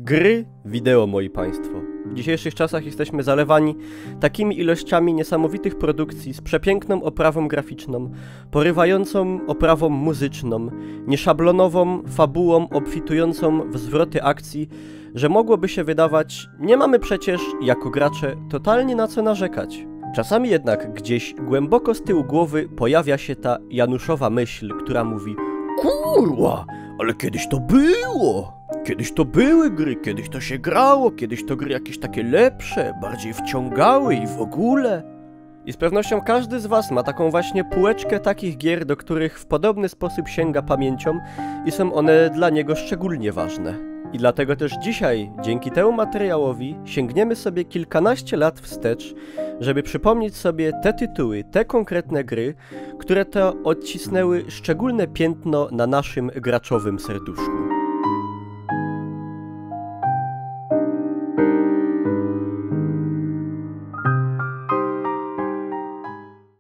Gry wideo, moi państwo. W dzisiejszych czasach jesteśmy zalewani takimi ilościami niesamowitych produkcji z przepiękną oprawą graficzną, porywającą oprawą muzyczną, nieszablonową fabułą obfitującą w zwroty akcji, że mogłoby się wydawać, nie mamy przecież, jako gracze, totalnie na co narzekać. Czasami jednak gdzieś głęboko z tyłu głowy pojawia się ta Januszowa myśl, która mówi: kurwa, ale kiedyś to było! Kiedyś to były gry, kiedyś to się grało, kiedyś to gry jakieś takie lepsze, bardziej wciągały i w ogóle. I z pewnością każdy z was ma taką właśnie półeczkę takich gier, do których w podobny sposób sięga pamięcią i są one dla niego szczególnie ważne. I dlatego też dzisiaj, dzięki temu materiałowi, sięgniemy sobie kilkanaście lat wstecz, żeby przypomnieć sobie te tytuły, te konkretne gry, które to odcisnęły szczególne piętno na naszym graczowym serduszku.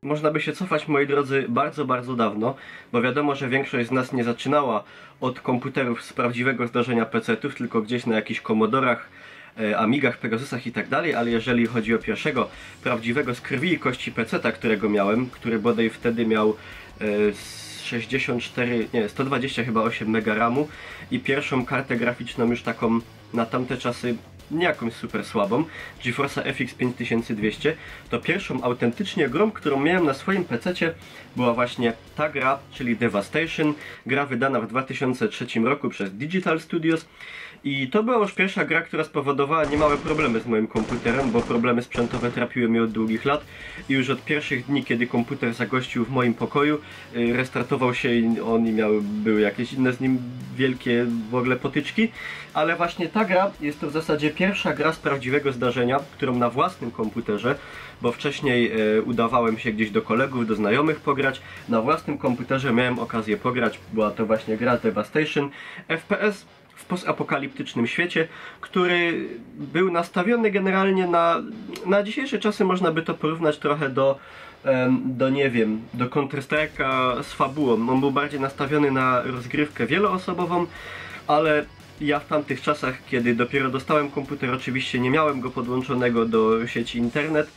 Można by się cofać, moi drodzy, bardzo dawno, bo wiadomo, że większość z nas nie zaczynała od komputerów z prawdziwego zdarzenia PC-ów, tylko gdzieś na jakichś Commodorach, Amigach, Pegasusach i tak dalej, ale jeżeli chodzi o pierwszego prawdziwego z krwi i kości PC-ta, którego miałem, który bodaj wtedy miał 120 chyba 8 MB RAMu i pierwszą kartę graficzną już taką na tamte czasy nie jakąś super słabą, GeForce'a FX 5200, to pierwszą autentycznie grą, którą miałem na swoim PC-cie, była właśnie ta gra, czyli Devastation, gra wydana w 2003 roku przez Digital Studios. I to była już pierwsza gra, która spowodowała niemałe problemy z moim komputerem, bo problemy sprzętowe trapiły mnie od długich lat i już od pierwszych dni, kiedy komputer zagościł w moim pokoju, restartował się i były jakieś inne z nim wielkie w ogóle potyczki, ale właśnie ta gra jest to w zasadzie pierwsza gra z prawdziwego zdarzenia, którą na własnym komputerze, bo wcześniej udawałem się gdzieś do kolegów, do znajomych pograć, na własnym komputerze miałem okazję pograć, była to właśnie gra Devastation, FPS w postapokaliptycznym świecie, który był nastawiony generalnie na dzisiejsze czasy, można by to porównać trochę nie wiem, do Counter-Strike'a z fabułą. On był bardziej nastawiony na rozgrywkę wieloosobową, ale ja w tamtych czasach, kiedy dopiero dostałem komputer, oczywiście nie miałem go podłączonego do sieci internet.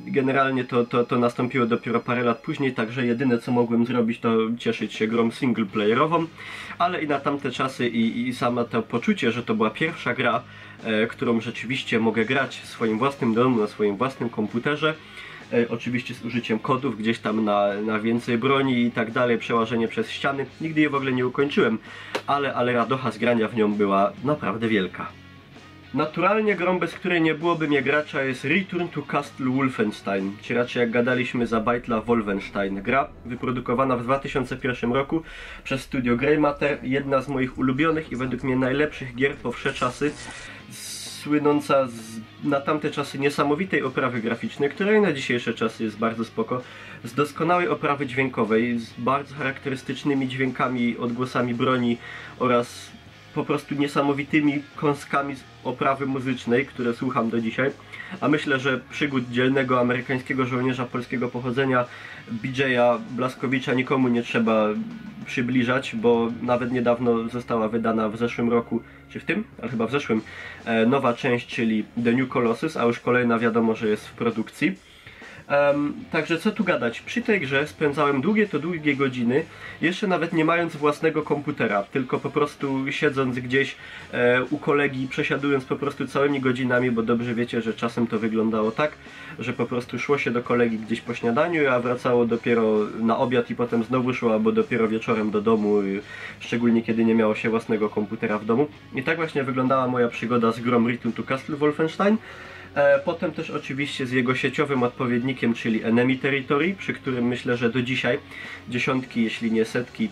Generalnie to nastąpiło dopiero parę lat później, także jedyne co mogłem zrobić, to cieszyć się grą singleplayerową, ale i na tamte czasy i samo to poczucie, że to była pierwsza gra, którą rzeczywiście mogę grać w swoim własnym domu, na swoim własnym komputerze, oczywiście z użyciem kodów gdzieś tam na więcej broni i tak dalej, przełażenie przez ściany. Nigdy jej w ogóle nie ukończyłem, ale radocha z grania w nią była naprawdę wielka. Naturalnie grą, bez której nie byłoby mnie gracza, jest Return to Castle Wolfenstein, czy raczej jak gadaliśmy za Bajtla Wolfenstein. Gra wyprodukowana w 2001 roku przez studio Grey Matter, jedna z moich ulubionych i według mnie najlepszych gier po wsze czasy, słynąca na tamte czasy niesamowitej oprawy graficznej, która i na dzisiejsze czasy jest bardzo spoko, z doskonałej oprawy dźwiękowej, z bardzo charakterystycznymi dźwiękami, odgłosami broni oraz po prostu niesamowitymi kąskami z oprawy muzycznej, które słucham do dzisiaj. A myślę, że przygód dzielnego amerykańskiego żołnierza polskiego pochodzenia BJ'a Blazkowicza nikomu nie trzeba przybliżać, bo nawet niedawno została wydana w zeszłym roku, czy w tym? Ale chyba w zeszłym, nowa część, czyli The New Colossus, a już kolejna wiadomo, że jest w produkcji. Także co tu gadać, przy tej grze spędzałem długie godziny, jeszcze nawet nie mając własnego komputera, tylko po prostu siedząc gdzieś u kolegi, przesiadując po prostu całymi godzinami, bo dobrze wiecie, że czasem to wyglądało tak, że po prostu szło się do kolegi gdzieś po śniadaniu, a wracało dopiero na obiad i potem znowu szło, albo dopiero wieczorem do domu, szczególnie kiedy nie miało się własnego komputera w domu. I tak właśnie wyglądała moja przygoda z grą Return to Castle Wolfenstein. Potem też oczywiście z jego sieciowym odpowiednikiem, czyli Enemy Territory, przy którym myślę, że do dzisiaj dziesiątki, jeśli nie setki,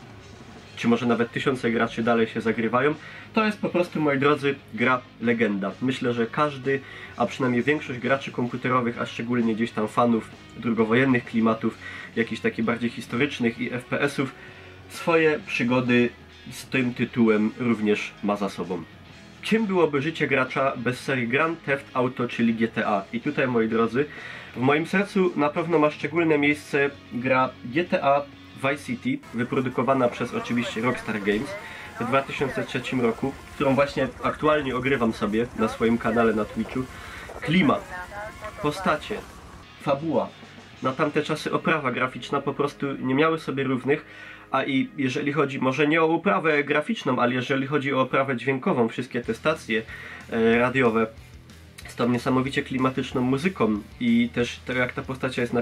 czy może nawet tysiące graczy dalej się zagrywają. To jest po prostu, moi drodzy, gra legenda. Myślę, że każdy, a przynajmniej większość graczy komputerowych, a szczególnie gdzieś tam fanów drugowojennych klimatów, jakichś takich bardziej historycznych i FPS-ów, swoje przygody z tym tytułem również ma za sobą. Czym byłoby życie gracza bez serii Grand Theft Auto, czyli GTA? I tutaj, moi drodzy, w moim sercu na pewno ma szczególne miejsce gra GTA Vice City, wyprodukowana przez oczywiście Rockstar Games. w 2003 roku, którą właśnie aktualnie ogrywam sobie na swoim kanale na Twitchu. Klimat, postacie, fabuła, na tamte czasy oprawa graficzna po prostu nie miały sobie równych, a i jeżeli chodzi może nie o oprawę graficzną, ale jeżeli chodzi o oprawę dźwiękową, wszystkie te stacje radiowe z tą niesamowicie klimatyczną muzyką i też to jak ta postacie jest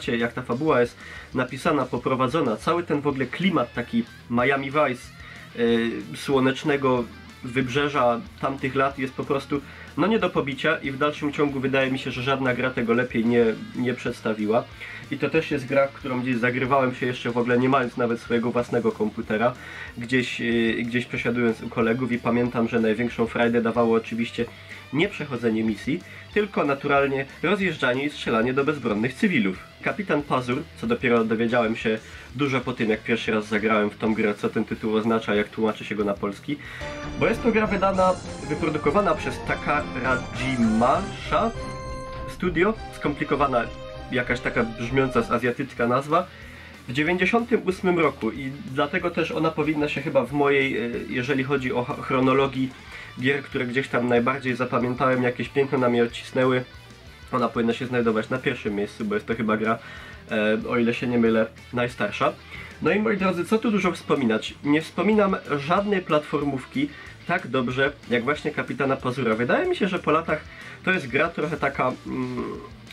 jak ta fabuła jest napisana, poprowadzona, cały ten w ogóle klimat taki Miami Vice, słonecznego wybrzeża tamtych lat jest po prostu no nie do pobicia i w dalszym ciągu wydaje mi się, że żadna gra tego lepiej nie przedstawiła. I to też jest gra, którą gdzieś zagrywałem się jeszcze w ogóle nie mając nawet swojego własnego komputera, gdzieś przesiadując u kolegów i pamiętam, że największą frajdę dawało oczywiście nie przechodzenie misji, tylko naturalnie rozjeżdżanie i strzelanie do bezbronnych cywilów. Kapitan Pazur, co dopiero dowiedziałem się dużo po tym, jak pierwszy raz zagrałem w tą grę, co ten tytuł oznacza, jak tłumaczy się go na polski, bo jest to gra wyprodukowana przez Takarajimasha Studio, skomplikowana jakaś taka brzmiąca azjatycka nazwa, w 98 roku i dlatego też ona powinna się chyba w mojej, jeżeli chodzi o chronologii gier, które gdzieś tam najbardziej zapamiętałem, jakieś piękno na mnie odcisnęły, ona powinna się znajdować na pierwszym miejscu, bo jest to chyba gra, o ile się nie mylę, najstarsza. No i moi drodzy, co tu dużo wspominać? Nie wspominam żadnej platformówki tak dobrze jak właśnie Kapitana Pazura. Wydaje mi się, że po latach to jest gra trochę taka...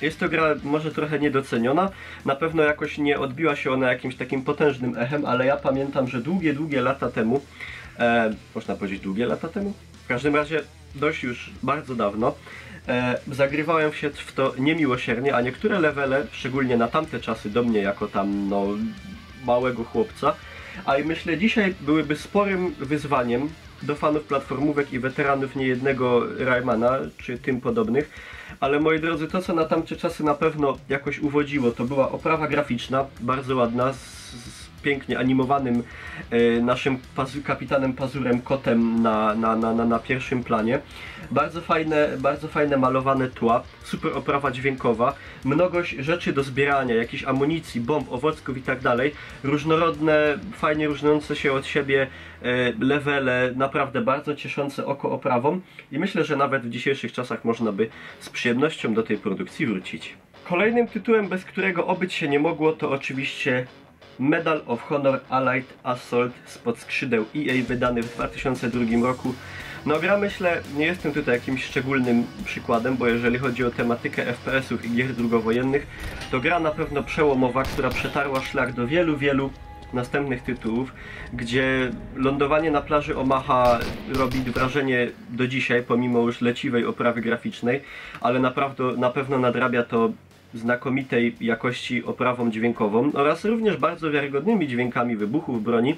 jest to gra może trochę niedoceniona. Na pewno jakoś nie odbiła się ona jakimś takim potężnym echem, ale ja pamiętam, że długie lata temu... można powiedzieć długie lata temu? W każdym razie dość już bardzo dawno. Zagrywałem się w to niemiłosiernie, a niektóre levele, szczególnie na tamte czasy do mnie jako tam no małego chłopca, a i myślę dzisiaj byłyby sporym wyzwaniem do fanów platformówek i weteranów niejednego Raymana czy tym podobnych, ale moi drodzy, to co na tamte czasy na pewno jakoś uwodziło, to była oprawa graficzna, bardzo ładna, z pięknie animowanym naszym kapitanem Pazurem, kotem na pierwszym planie. Bardzo fajne malowane tła, super oprawa dźwiękowa, mnogość rzeczy do zbierania, jakiejś amunicji, bomb, owocków i tak dalej, różnorodne, fajnie różniące się od siebie levele, naprawdę bardzo cieszące oko oprawą i myślę, że nawet w dzisiejszych czasach można by z przyjemnością do tej produkcji wrócić. Kolejnym tytułem, bez którego obyć się nie mogło, to oczywiście Medal of Honor Allied Assault spod skrzydeł EA, wydany w 2002 roku. No gra, myślę, nie jestem tutaj jakimś szczególnym przykładem, bo jeżeli chodzi o tematykę FPS-ów i gier drugowojennych, to gra na pewno przełomowa, która przetarła szlak do wielu następnych tytułów, gdzie lądowanie na plaży Omaha robi wrażenie do dzisiaj, pomimo już leciwej oprawy graficznej, ale na pewno nadrabia to znakomitej jakości oprawą dźwiękową oraz również bardzo wiarygodnymi dźwiękami wybuchów broni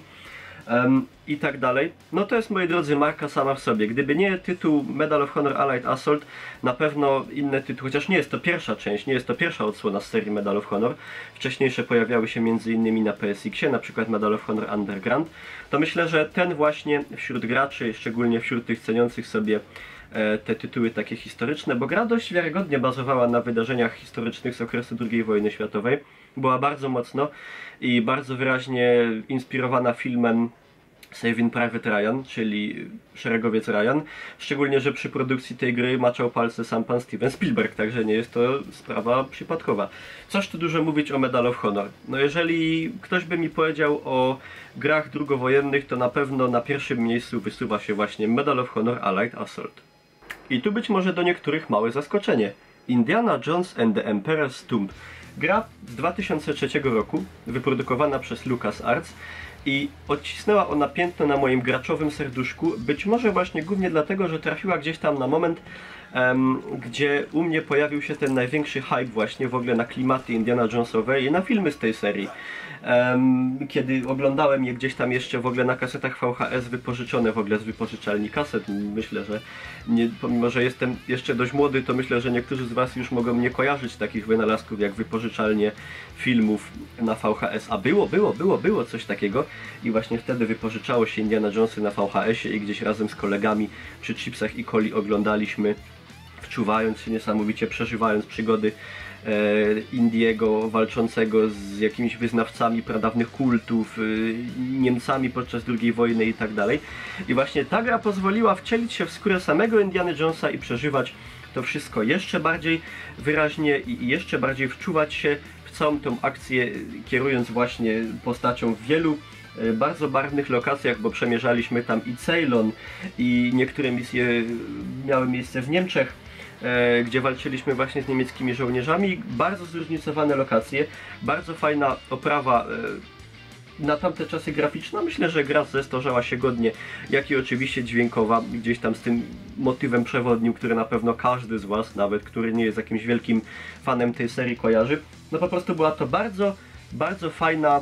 i tak dalej. No to jest, moi drodzy, marka sama w sobie. Gdyby nie tytuł Medal of Honor Allied Assault, na pewno inne tytuły, chociaż nie jest to pierwsza część, nie jest to pierwsza odsłona z serii Medal of Honor, wcześniejsze pojawiały się m.in. na PSX-ie, na przykład Medal of Honor Underground, to myślę, że ten właśnie wśród graczy, szczególnie wśród tych ceniących sobie te tytuły takie historyczne, bo gra dość wiarygodnie bazowała na wydarzeniach historycznych z okresu II wojny światowej. Była bardzo mocno i bardzo wyraźnie inspirowana filmem Saving Private Ryan, czyli Szeregowiec Ryan. Szczególnie, że przy produkcji tej gry maczał palce sam pan Steven Spielberg, także nie jest to sprawa przypadkowa. Coż tu dużo mówić o Medal of Honor. No jeżeli ktoś by mi powiedział o grach drugowojennych, to na pewno na pierwszym miejscu wysuwa się właśnie Medal of Honor Allied Assault. I tu być może do niektórych małe zaskoczenie. Indiana Jones and the Emperor's Tomb. Gra z 2003 roku, wyprodukowana przez LucasArts i odcisnęła ona piętno na moim graczowym serduszku, być może właśnie głównie dlatego, że trafiła gdzieś tam na moment, gdzie u mnie pojawił się ten największy hype właśnie w ogóle na klimaty Indiana Jonesowe i na filmy z tej serii. Kiedy oglądałem je gdzieś tam jeszcze w ogóle na kasetach VHS wypożyczone w ogóle z wypożyczalni kaset, myślę, że pomimo, że jestem jeszcze dość młody, to myślę, że niektórzy z Was już mogą nie kojarzyć takich wynalazków jak wypożyczalnie filmów na VHS, a było coś takiego i właśnie wtedy wypożyczało się Indiana Jonesy na VHS-ie i gdzieś razem z kolegami przy chipsach i coli oglądaliśmy, wczuwając się niesamowicie, przeżywając przygody Indiego walczącego z jakimiś wyznawcami pradawnych kultów, Niemcami podczas II wojny i tak dalej. I właśnie ta gra pozwoliła wcielić się w skórę samego Indiana Jonesa i przeżywać to wszystko jeszcze bardziej wyraźnie i jeszcze bardziej wczuwać się w całą tą akcję, kierując właśnie postacią w wielu bardzo barwnych lokacjach, bo przemierzaliśmy tam i Ceylon, i niektóre misje miały miejsce w Niemczech, gdzie walczyliśmy właśnie z niemieckimi żołnierzami. Bardzo zróżnicowane lokacje, bardzo fajna oprawa na tamte czasy graficzna. Myślę, że gra zestarzała się godnie, jak i oczywiście dźwiękowa, gdzieś tam z tym motywem przewodnim, który na pewno każdy z Was, nawet który nie jest jakimś wielkim fanem tej serii, kojarzy. No po prostu była to bardzo, bardzo fajna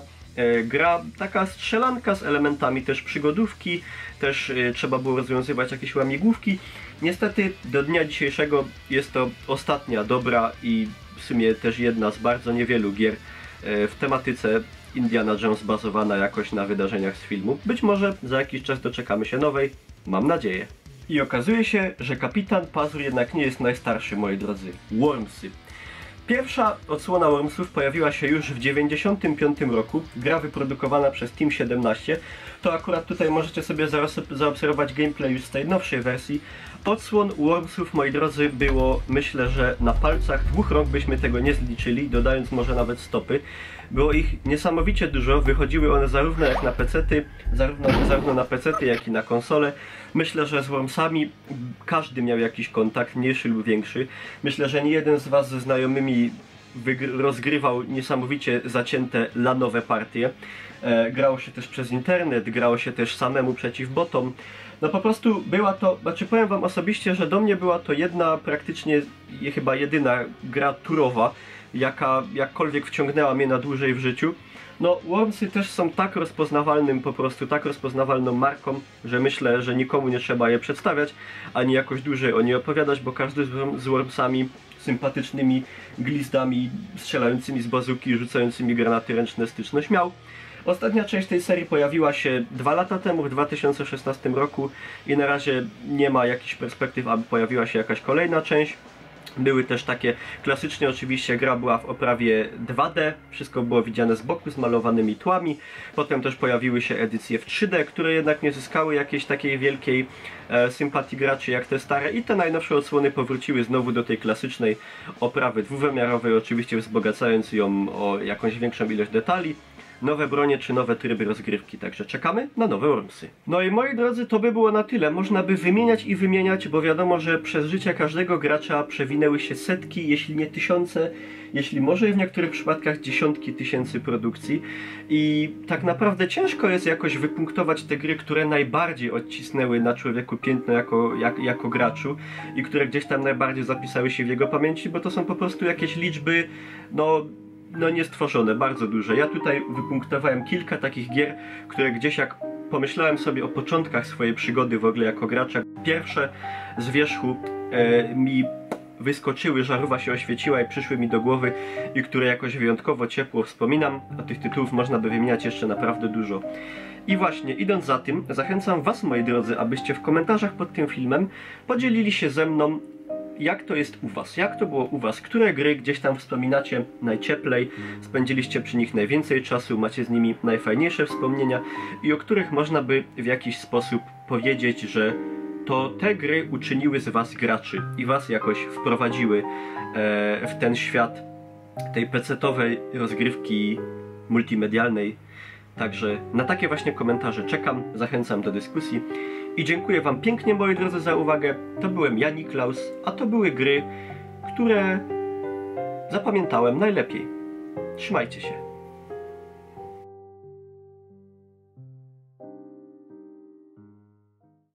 gra, taka strzelanka z elementami też przygodówki, też trzeba było rozwiązywać jakieś łamigłówki. Niestety do dnia dzisiejszego jest to ostatnia dobra i w sumie też jedna z bardzo niewielu gier w tematyce Indiana Jones bazowana jakoś na wydarzeniach z filmu. Być może za jakiś czas doczekamy się nowej, mam nadzieję. I okazuje się, że Kapitan Pazur jednak nie jest najstarszy, moi drodzy. Wormsy. Pierwsza odsłona Wormsów pojawiła się już w 1995 roku, gra wyprodukowana przez Team 17. To akurat tutaj możecie sobie zaobserwować gameplay już z tej nowszej wersji. Odsłon Wormsów, moi drodzy, było, myślę, że na palcach dwóch rąk byśmy tego nie zliczyli, dodając może nawet stopy. Było ich niesamowicie dużo, wychodziły one zarówno jak na PC-ty, zarówno na PC-ty, jak i na konsole. Myślę, że z Wormsami każdy miał jakiś kontakt, mniejszy lub większy. Myślę, że nie jeden z Was ze znajomymi rozgrywał niesamowicie zacięte lanowe partie. Grało się też przez internet, grało się też samemu przeciw botom. No po prostu była to, znaczy powiem Wam osobiście, że do mnie była to jedna, praktycznie chyba jedyna gra turowa, jaka jakkolwiek wciągnęła mnie na dłużej w życiu. No, Wormsy też są tak rozpoznawalnym, po prostu tak rozpoznawalną marką, że myślę, że nikomu nie trzeba je przedstawiać, ani jakoś dłużej o nie opowiadać, bo każdy z Wormsami, sympatycznymi glizdami, strzelającymi z bazuki, rzucającymi granaty ręczne styczność miał. Ostatnia część tej serii pojawiła się 2 lata temu, w 2016 roku i na razie nie ma jakichś perspektyw, aby pojawiła się jakaś kolejna część. Były też takie, klasycznie oczywiście gra była w oprawie 2D, wszystko było widziane z boku, z malowanymi tłami. Potem też pojawiły się edycje w 3D, które jednak nie zyskały jakiejś takiej wielkiej sympatii graczy jak te stare. I te najnowsze odsłony powróciły znowu do tej klasycznej oprawy dwuwymiarowej, oczywiście wzbogacając ją o jakąś większą ilość detali, nowe bronie czy nowe tryby rozgrywki, także czekamy na nowe Wormsy. No i moi drodzy, to by było na tyle. Można by wymieniać i wymieniać, bo wiadomo, że przez życie każdego gracza przewinęły się setki, jeśli nie tysiące, jeśli może i w niektórych przypadkach dziesiątki tysięcy produkcji. I tak naprawdę ciężko jest jakoś wypunktować te gry, które najbardziej odcisnęły na człowieku piętno jako graczu i które gdzieś tam najbardziej zapisały się w jego pamięci, bo to są po prostu jakieś liczby, no niestworzone, bardzo duże. Ja tutaj wypunktowałem kilka takich gier, które gdzieś jak pomyślałem sobie o początkach swojej przygody w ogóle jako gracza, pierwsze z wierzchu mi wyskoczyły, żarówa się oświeciła i przyszły mi do głowy i które jakoś wyjątkowo ciepło wspominam, a tych tytułów można by wymieniać jeszcze naprawdę dużo. I właśnie, idąc za tym, zachęcam Was, moi drodzy, abyście w komentarzach pod tym filmem podzielili się ze mną, jak to jest u Was? Jak to było u Was? Które gry gdzieś tam wspominacie najcieplej, spędziliście przy nich najwięcej czasu, macie z nimi najfajniejsze wspomnienia i o których można by w jakiś sposób powiedzieć, że to te gry uczyniły z Was graczy i Was jakoś wprowadziły w ten świat tej pecetowej rozgrywki multimedialnej. Także na takie właśnie komentarze czekam, zachęcam do dyskusji. I dziękuję Wam pięknie, moi drodzy, za uwagę. To byłem ja, Niklaus, a to były gry, które zapamiętałem najlepiej. Trzymajcie się.